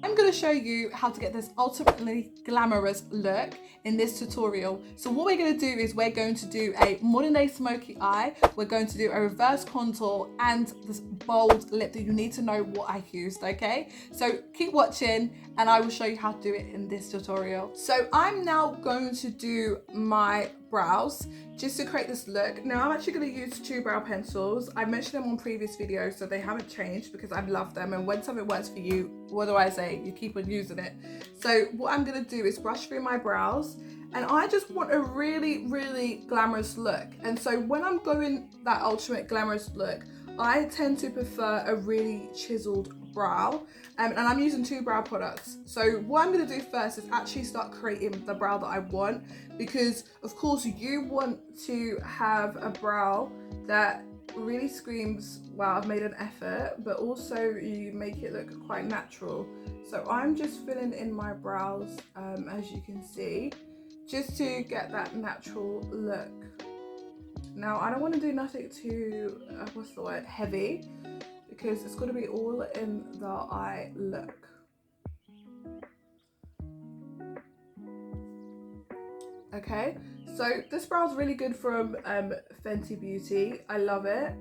I'm going to show you how to get this ultimately glamorous look in this tutorial. So what we're going to do is we're going to do a modern day smoky eye, we're going to do a reverse contour and this bold lip that you need to know what I used, okay? So keep watching and I will show you how to do it in this tutorial. So I'm now going to do my brows just to create this look. Now I'm actually going to use two brow pencils. I mentioned them on previous videos, so they haven't changed because I love them, and when something works for you, what do I say? You keep on using it. So what I'm going to do is brush through my brows, and I just want a really glamorous look. And so when I'm going that ultimate glamorous look, I tend to prefer a really chiseled brow, and I'm using two brow products. So what I'm going to do first is actually start creating the brow that I want, because of course you want to have a brow that really screams, wow, I've made an effort, but also you make it look quite natural. So I'm just filling in my brows, as you can see, just to get that natural look. Now I don't want to do nothing too heavy, because it's going to be all in the eye look. Okay, so this brow is really good from Fenty Beauty. I love it.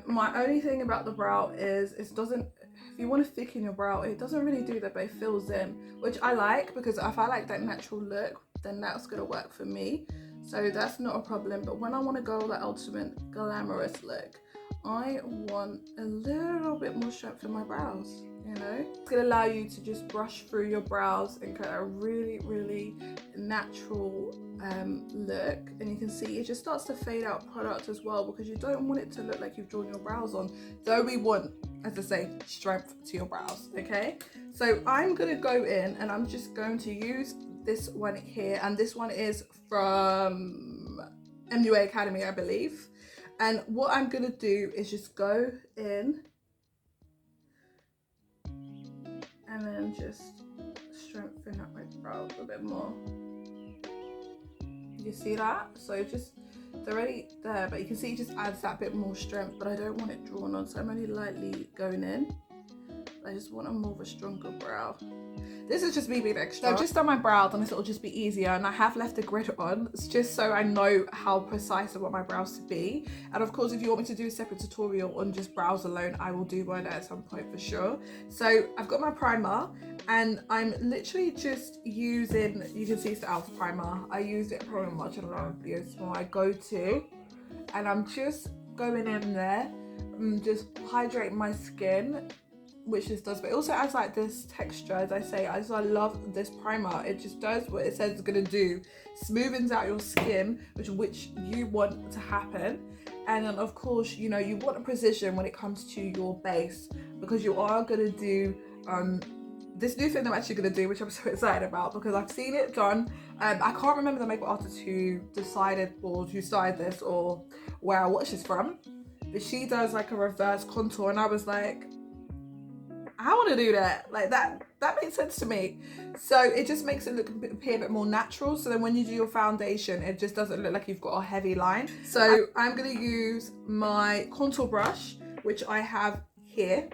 My only thing about the brow is it doesn't, if you want to thicken your brow, it doesn't really do that, but it fills in, which I like, because if I like that natural look, then that's going to work for me. So that's not a problem. But when I want to go that ultimate glamorous look, I want a little bit more strength in my brows, you know? It's gonna allow you to just brush through your brows and get a really natural look. And you can see it just starts to fade out product as well, because you don't want it to look like you've drawn your brows on. Though we want, as I say, strength to your brows, okay? So I'm gonna go in and I'm just going to use this one here, and this one is from MUA Academy, I believe. And what I'm gonna do is just go in and then just strengthen up my brows a bit more. You see that? So it's already there, but you can see it just adds that bit more strength, but I don't want it drawn on, so I'm only lightly going in. I just want a more of a stronger brow. This is just me being extra. So I've just done my brows and it'll just be easier, and I have left the grid on. It's just so I know how precise I want my brows to be. And of course, if you want me to do a separate tutorial on just brows alone, I will do one at some point for sure. So I've got my primer and I'm literally just using, you can see it's the e.l.f. primer. I use it probably much in a lot of videos, more I go to. And I'm just going in there and just hydrate my skin, which this does, but it also adds like this texture. As I say, I love this primer. It just does what it says it's gonna do, smoothens out your skin, which you want to happen. And then of course, you know, you want a precision when it comes to your base, because you are gonna do this new thing I'm actually gonna do, which I'm so excited about, because I've seen it done. I can't remember the makeup artist who decided or who started this or where I watched this from, but she does like a reverse contour, and I was like, I want to do that. Like that makes sense to me. So it just makes it appear a bit more natural. So then when you do your foundation, it just doesn't look like you've got a heavy line. So I'm going to use my contour brush, which I have here.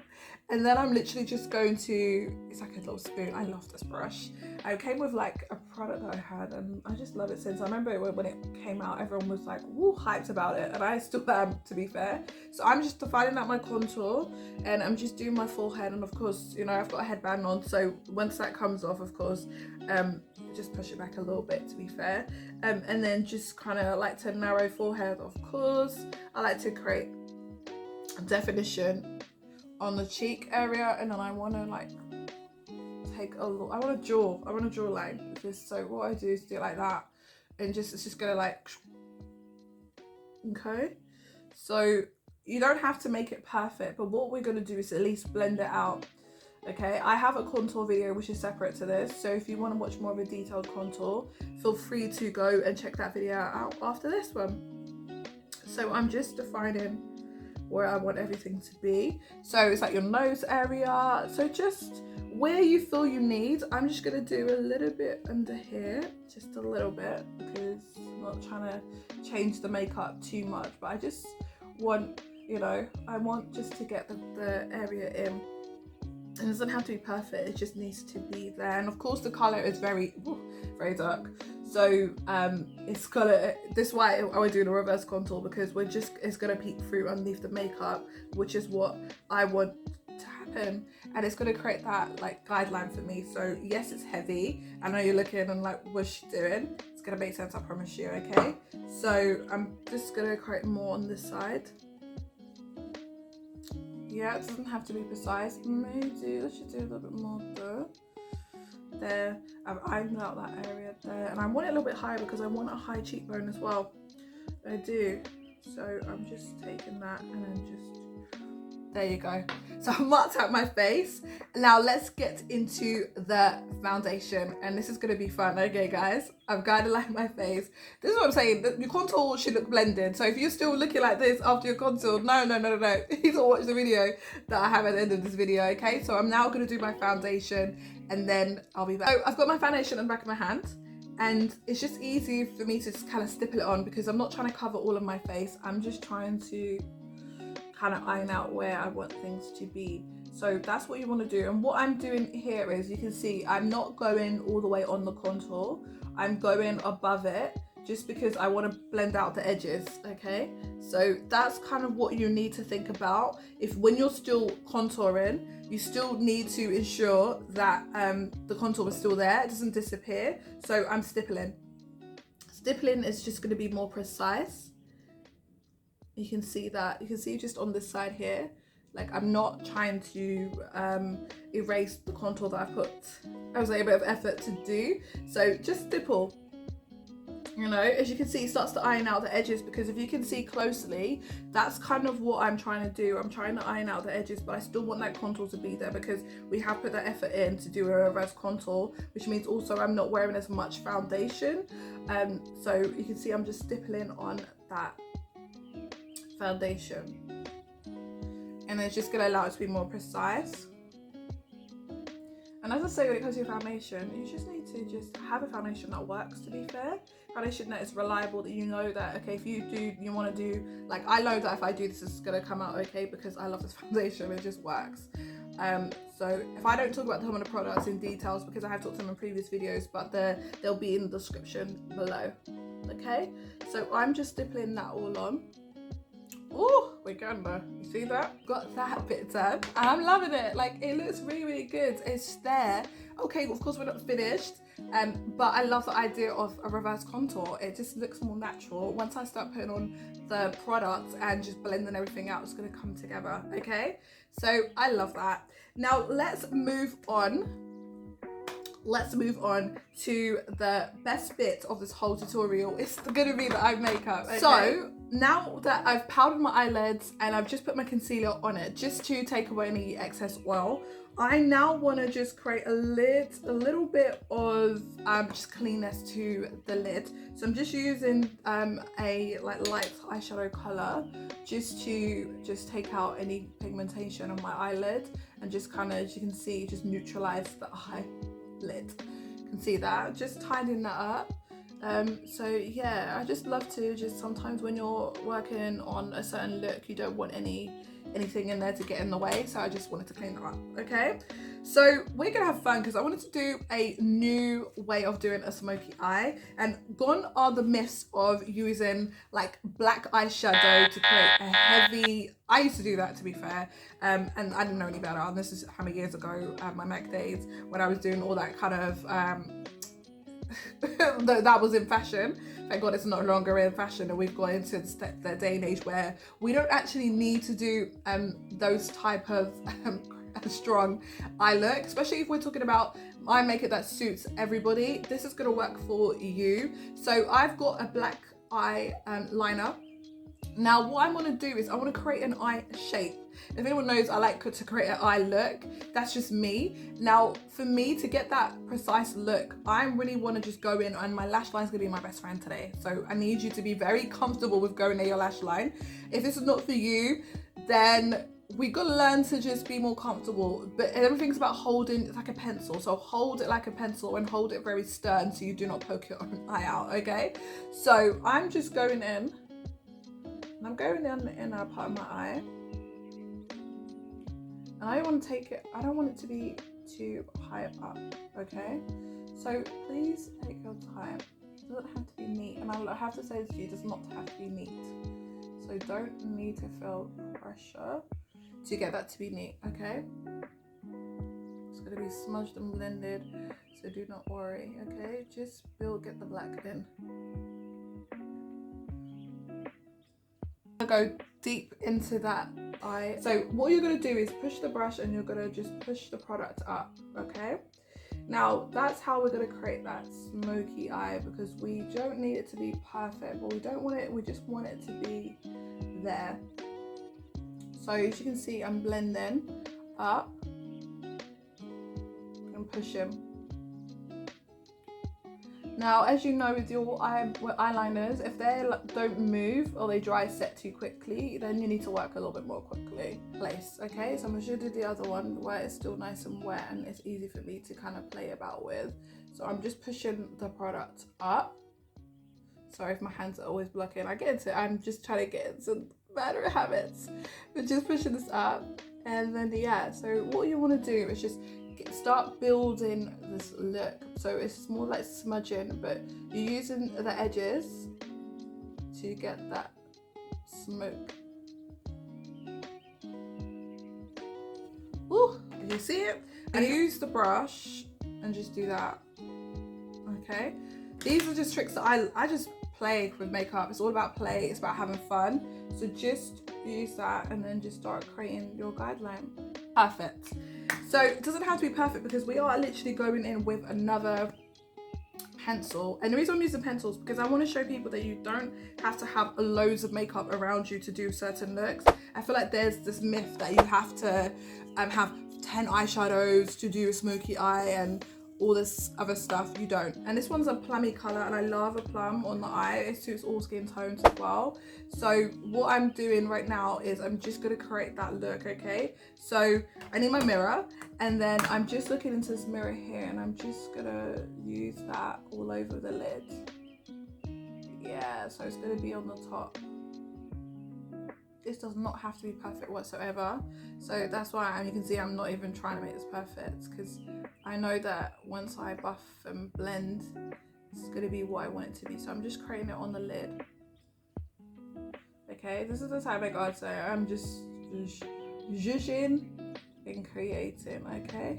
And then I'm literally just going to, it's like a little spoon. I love this brush. It came with like a product that I had, and I just love it since. I remember when it came out, everyone was like, woo, hyped about it. And I still am, to be fair. So I'm just defining out my contour, and I'm just doing my forehead. And of course, you know, I've got a headband on. So once that comes off, of course, just push it back a little bit, to be fair. And then just kind of like to narrow forehead, of course. I like to create a definition on the cheek area, and then I want to like take a look. I want to draw line. Just so what I do is do it like that, and it's just gonna like, okay. So you don't have to make it perfect, but what we're gonna do is at least blend it out. Okay, I have a contour video which is separate to this, so if you want to watch more of a detailed contour, feel free to go and check that video out after this one. So I'm just defining where I want everything to be. So it's like your nose area. So just where you feel you need. I'm just gonna do a little bit under here, just a little bit, because I'm not trying to change the makeup too much, but I just want, you know, I want just to get the area in. And it doesn't have to be perfect, it just needs to be there. And of course the color is very dark, so it's gonna, this is why we're doing a reverse contour, because it's gonna peek through underneath the makeup, which is what I want to happen, and it's gonna create that like guideline for me. So yes, it's heavy, I know you're looking and like, what's she doing? It's gonna make sense, I promise you. Okay, so I'm just gonna create more on this side. Yeah, it doesn't have to be precise. Maybe I should do a little bit more there. I've ironed out that area there, and I want it a little bit higher because I want a high cheekbone as well. I do. So I'm just taking that and then just, there you go. So I've marked out my face. Now let's get into the foundation, and this is going to be fun. Okay guys, I've got to line my face. This is what I'm saying, your contour should look blended. So if you're still looking like this after your contour, no, you don't watch the video that I have at the end of this video. Okay, so I'm now going to do my foundation and then I'll be back. So I've got my foundation on the back of my hand, and it's just easy for me to just kind of stipple it on because I'm not trying to cover all of my face. I'm just trying to kind of iron out where I want things to be. So that's what you want to do. And what I'm doing here is, you can see I'm not going all the way on the contour, I'm going above it just because I want to blend out the edges. Okay, so that's kind of what you need to think about. If when you're still contouring, you still need to ensure that the contour is still there, it doesn't disappear. So I'm stippling is just going to be more precise. You can see that, you can see just on this side here, like I'm not trying to erase the contour that I put, I was like, a bit of effort to do. So just stipple, you know, as you can see, it starts to iron out the edges, because if you can see closely, that's kind of what I'm trying to do. I'm trying to iron out the edges, but I still want that contour to be there because we have put that effort in to do a reverse contour, which means also I'm not wearing as much foundation. So you can see I'm just stippling on that foundation, and it's just going to allow it to be more precise. And as I say, when it comes to your foundation, you just need to just have a foundation that works, to be fair. Foundation that is reliable, that you know that, okay, if you want to do, like I know that if I do this, it's going to come out okay because I love this foundation, it just works. So if I don't talk about some of the products in details, because I have talked to them in previous videos, but they'll be in the description below. Okay, so I'm just stippling that all on. Oh, we're going there. You see that? Got that bit done, and I'm loving it. Like, it looks really, really good. It's there. Okay, well, of course we're not finished, but I love the idea of a reverse contour. It just looks more natural. Once I start putting on the product and just blending everything out, it's going to come together. Okay, so I love that. Now let's move on. Let's move on to the best bit of this whole tutorial. It's gonna be the eye makeup. Okay. So now that I've powdered my eyelids and I've just put my concealer on it just to take away any excess oil, I now want to just create a little bit of just cleanness to the lid. So I'm just using a light eyeshadow color just to take out any pigmentation on my eyelid, and just kind of, as you can see, just neutralize the eye lid. You can see that, just tidying that up. So yeah, I just love to just, sometimes when you're working on a certain look, you don't want anything in there to get in the way, so I just wanted to clean that up. Okay, so we're gonna have fun because I wanted to do a new way of doing a smoky eye, and gone are the myths of using like black eyeshadow to create a heavy, I used to do that, to be fair, and I didn't know any better, and this is how many years ago, my Mac days, when I was doing all that kind of that was in fashion. Thank God it's no longer in fashion, and we've got into the day and age where we don't actually need to do those type of strong eye look, especially if we're talking about eye makeup that suits everybody. This is going to work for you. So I've got a black eye liner. Now what I want to do is I want to create an eye shape. If anyone knows, I like to create an eye look. That's just me. Now for me to get that precise look, I really want to just go in, and my lash line is going to be my best friend today. So I need you to be very comfortable with going near your lash line. If this is not for you, then we got to learn to just be more comfortable. But everything's about holding, it's like a pencil. So hold it like a pencil and hold it very stern so you do not poke your own eye out, okay? So I'm just going in. And I'm going down the inner part of my eye. And I want to take it, I don't want it to be too high up, okay? So please take your time. It doesn't have to be neat, and I have to say this to you, it does not have to be neat. So don't need to feel pressure to get that to be neat, okay? It's gonna be smudged and blended, so do not worry, okay? Just get the black in. Go deep into that eye. So what you're gonna do is push the brush and you're gonna just push the product up, okay? Now that's how we're gonna create that smoky eye, because we don't need it to be perfect, but we don't want it, we just want it to be there. So as you can see, I'm blending up and pushing. Now, as you know, with your eyeliners, if they don't move or they dry set too quickly, then you need to work a little bit more quickly. Place, okay? So I'm going to do the other one where it's still nice and wet and it's easy for me to kind of play about with. So I'm just pushing the product up. Sorry if my hands are always blocking. I get into it. I'm just trying to get into bad habits. But just pushing this up. And then, yeah, so what you want to do is just start building this look. So it's more like smudging, but you're using the edges to get that smoke. Ooh, you see it? And use the brush and just do that. Okay, these are just tricks that I just play with makeup. It's all about play, it's about having fun. So just use that and then just start creating your guideline. Perfect. So it doesn't have to be perfect because we are literally going in with another pencil. And the reason I'm using pencils is because I want to show people that you don't have to have loads of makeup around you to do certain looks. I feel like there's this myth that you have to have 10 eyeshadows to do a smoky eye and all this other stuff. You don't. And this one's a plummy color and I love a plum on the eye. It suits all skin tones as well. So what I'm doing right now is I'm just going to create that look, okay? So I need my mirror and then I'm just looking into this mirror here and I'm just going to use that all over the lid. Yeah, so it's going to be on the top. This does not have to be perfect whatsoever. So that's why you can see I'm not even trying to make this perfect, because I know that once I buff and blend, it's going to be what I want it to be. So I'm just creating it on the lid. Okay, this is the type I got, so I'm just zhuzhing and creating, okay?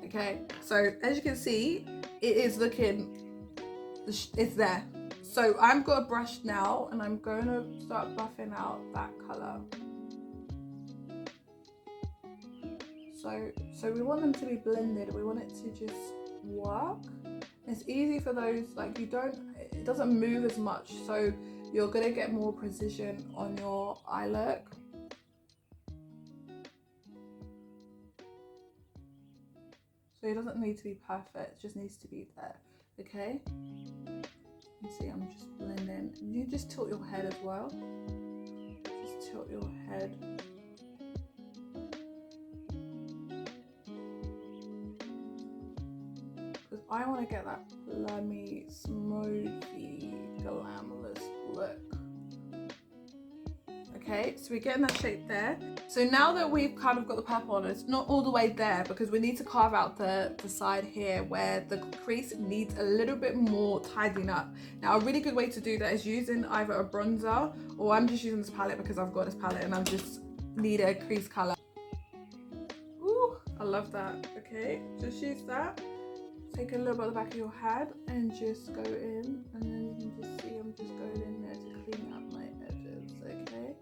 Okay, so as you can see, it is looking, it's there. So I've got a brush now and I'm going to start buffing out that color. So we want them to be blended. We want it to just work. It's easy for those, like it doesn't move as much. So you're going to get more precision on your eye look. So it doesn't need to be perfect, it just needs to be there, okay? You see, I'm just blending. You just tilt your head as well. Just tilt your head. Because I want to get that plummy, smoky, glamorous look. Okay, so we're getting that shape there. So now that we've kind of got the purple on, it's not all the way there because we need to carve out the side here where the crease needs a little bit more tidying up. Now a really good way to do that is using either a bronzer, or I'm just using this palette because I've got this palette and I just need a crease color. Ooh, I love that. Okay, just use that. Take a little bit of the back of your head and just go in, and then you can just see I'm just going in there to clean up my edges, okay?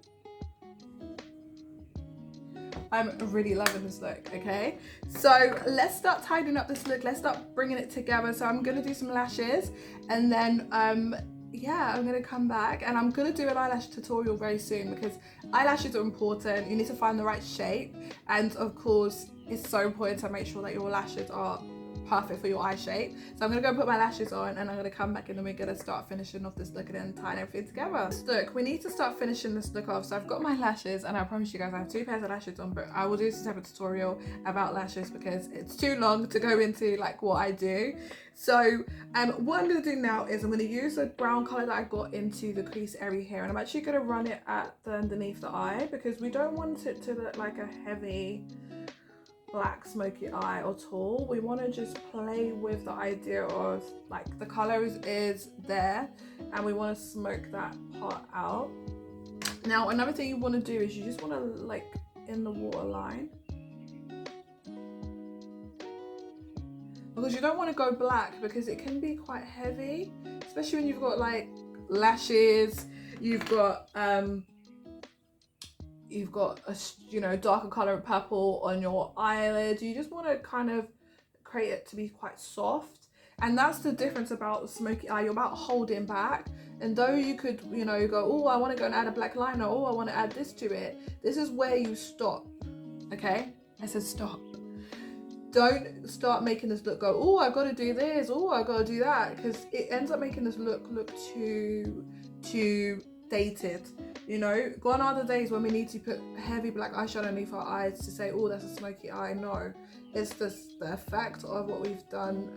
I'm really loving this look, okay? So let's start tidying up this look. Let's start bringing it together. So I'm gonna do some lashes and then, yeah, I'm gonna come back and I'm gonna do an eyelash tutorial very soon because eyelashes are important. You need to find the right shape. And of course, it's so important to make sure that your lashes are perfect for your eye shape. So I'm gonna go put my lashes on and I'm gonna come back and then we're gonna start finishing off this look and then tying everything together. Look, we need to start finishing this look off. So I've got my lashes and I promise you guys I have 2 pairs of lashes on, but I will do a separate tutorial about lashes because it's too long to go into like what I do. So what I'm going to do now is I'm going to use a brown colour that I got into the crease area here, and I'm actually going to run it at the underneath the eye because we don't want it to look like a heavy black smoky eye at all. We want to just play with the idea of like the colour is there and we want to smoke that part out. Now another thing you want to do is you just want to like in the waterline, because you don't want to go black because it can be quite heavy, especially when you've got like lashes, you've got a darker color of purple on your eyelid. You just want to kind of create it to be quite soft, and that's the difference about the smoky eye. You're about holding back, and though you could go, oh, I want to go and add a black liner, oh, I want to add this to it, this is where you stop. Okay, I said stop. Don't start making this look go, oh, I've got to do this, oh, I've got to do that, because it ends up making this look too dated. Gone are the days when we need to put heavy black eyeshadow underneath our eyes to say, oh, that's a smoky eye. No, it's just the effect of what we've done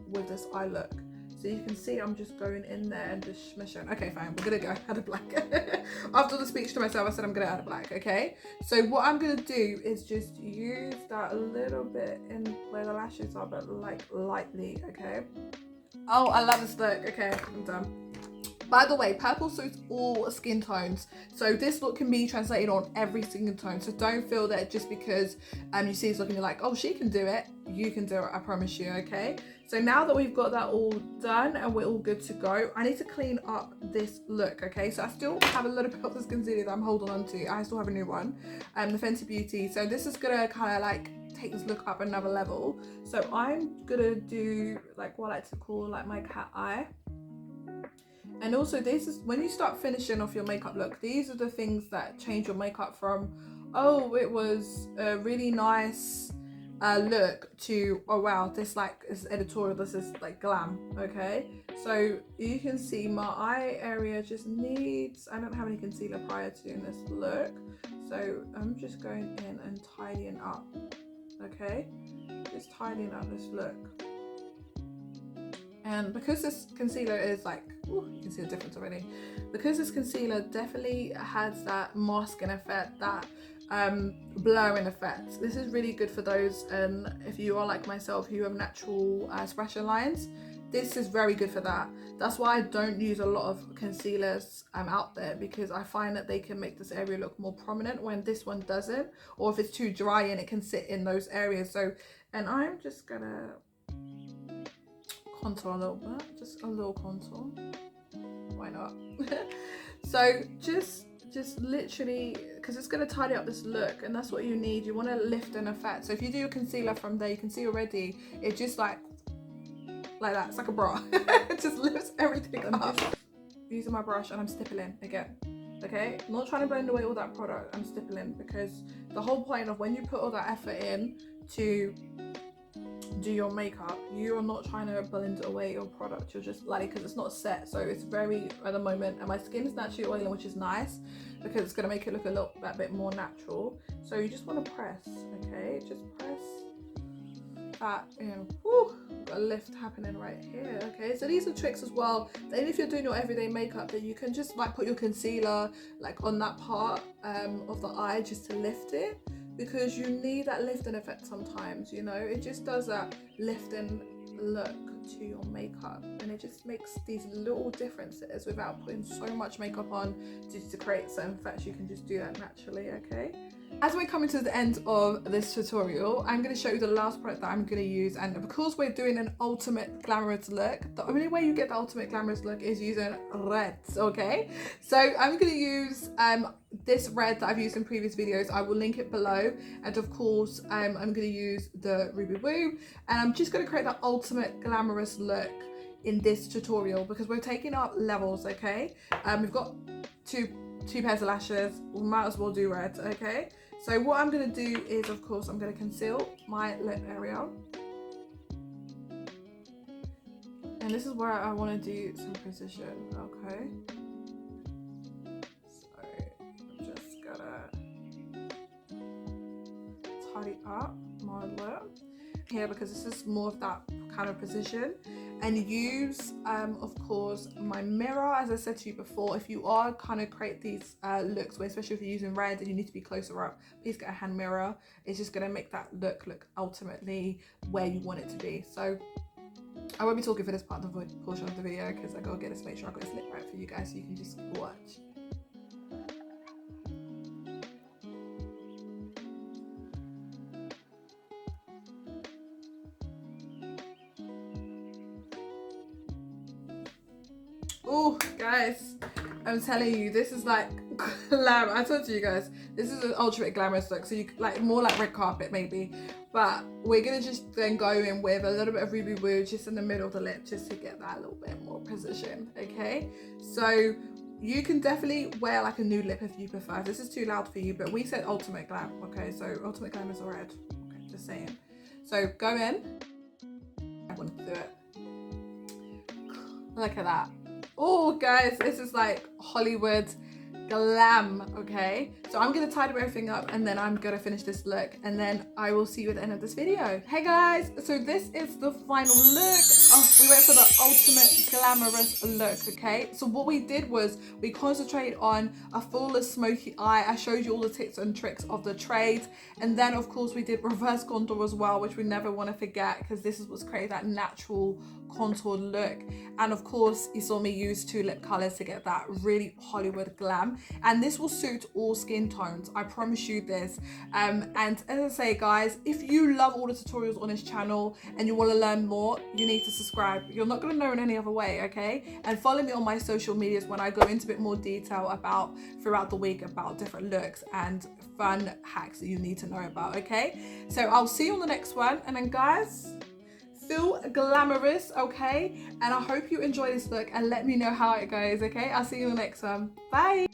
with this eye look. So you can see I'm just going in there and just smishing. Okay, fine, we're gonna go add a black. After the speech to myself, I said I'm gonna add a black, okay? So what I'm gonna do is just use that a little bit in where the lashes are, but like lightly, okay? Oh, I love this look. Okay, I'm done. By the way, purple suits all skin tones, so this look can be translated on every skin tone. So don't feel that just because you see this look and you're like, oh, she can do it, you can do it, I promise you, okay? So now that we've got that all done and we're all good to go, I need to clean up this look, okay? So I still have a little bit of this concealer that I'm holding on to. I still have a new one, the Fenty Beauty. So this is gonna kind of like take this look up another level. So I'm gonna do like what I like to call like my cat eye. And also this is when you start finishing off your makeup look, these are the things that change your makeup from, oh, it was a really nice look to, oh wow, this like is editorial, this is like glam, okay? So you can see my eye area just needs, I don't have any concealer prior to doing this look, so I'm just going in and tidying up, okay? Just tidying up this look. And because this concealer is like, ooh, you can see the difference already. Because this concealer definitely has that masking effect, that blurring effect. This is really good for those, if you are like myself, who have natural expression lines. This is very good for that. That's why I don't use a lot of concealers out there, because I find that they can make this area look more prominent when this one doesn't, or if it's too dry and it can sit in those areas. So, and I'm just gonna contour a little bit, just a little contour, why not? So just literally, because it's going to tidy up this look, and that's what you need. You want to lift an effect. So if you do your concealer from there, you can see already it just like that, it's like a bra. It just lifts everything up. Using my brush and I'm stippling again, okay? I'm not trying to blend away all that product, I'm stippling, because the whole point of when you put all that effort in to do your makeup, you are not trying to blend away your product, you're just like, because it's not set, so it's very at the moment, and my skin is naturally oily, which is nice because it's going to make it look a little bit more natural. So you just want to press, okay, just press that in. Whew, got a lift happening right here, okay? So these are tricks as well, that even if you're doing your everyday makeup, that you can just like put your concealer like on that part of the eye just to lift it, because you need that lifting effect sometimes, you know? It just does that lifting look to your makeup, and it just makes these little differences without putting so much makeup on to create certain effects. You can just do that naturally, okay? As we're coming to the end of this tutorial, I'm going to show you the last product that I'm going to use, and because we're doing an ultimate glamorous look, the only way you get the ultimate glamorous look is using reds, okay? So I'm going to use this red that I've used in previous videos. I will link it below, and of course I'm going to use the Ruby Woo, and I'm just going to create the ultimate glamorous look in this tutorial, because we're taking up levels, okay? We've got two pairs of lashes, we might as well do red, okay? So what I'm going to do is, of course, I'm going to conceal my lip area. And this is where I want to do some precision, okay? So I'm just gonna tidy up my look here because this is more of that kind of precision. And use of course my mirror, as I said to you before. If you are kind of create these looks where, especially if you're using red and you need to be closer up, please get a hand mirror. It's just going to make that look ultimately where you want it to be. So I won't be talking for this part of the portion of the video because I gotta get this, make sure I got this lit right for you guys so you can just watch. Oh guys, I'm telling you, this is like glam. I told you guys, this is an ultimate glamorous look. So you like more like red carpet maybe, but we're gonna just then go in with a little bit of ruby woo just in the middle of the lip, just to get that little bit more precision. Okay, so you can definitely wear like a nude lip if you prefer. This is too loud for you, but we said ultimate glam. Okay, so ultimate glam is red. Okay, just saying. So go in. I want to do it. Look at that. Oh guys, this is like Hollywood glam. Okay, so I'm gonna tidy everything up and then I'm gonna finish this look and then I will see you at the end of this video. Hey guys, so this is the final look. Oh, we went for the ultimate glamorous look. Okay, so what we did was we concentrated on a flawless smoky eye. I showed you all the tips and tricks of the trade, and then of course we did reverse contour as well, which we never want to forget because this is what's created that natural contoured look. And of course you saw me use 2 lip colors to get that really Hollywood glam, and this will suit all skin tones, I promise you this. And as I say guys, if you love all the tutorials on this channel and you want to learn more, you need to subscribe. You're not going to know in any other way, okay? And follow me on my social medias when I go into a bit more detail about throughout the week about different looks and fun hacks that you need to know about. Okay, so I'll see you on the next one, and then guys, feel glamorous, okay? And I hope you enjoy this look and let me know how it goes. Okay, I'll see you in the next one. Bye.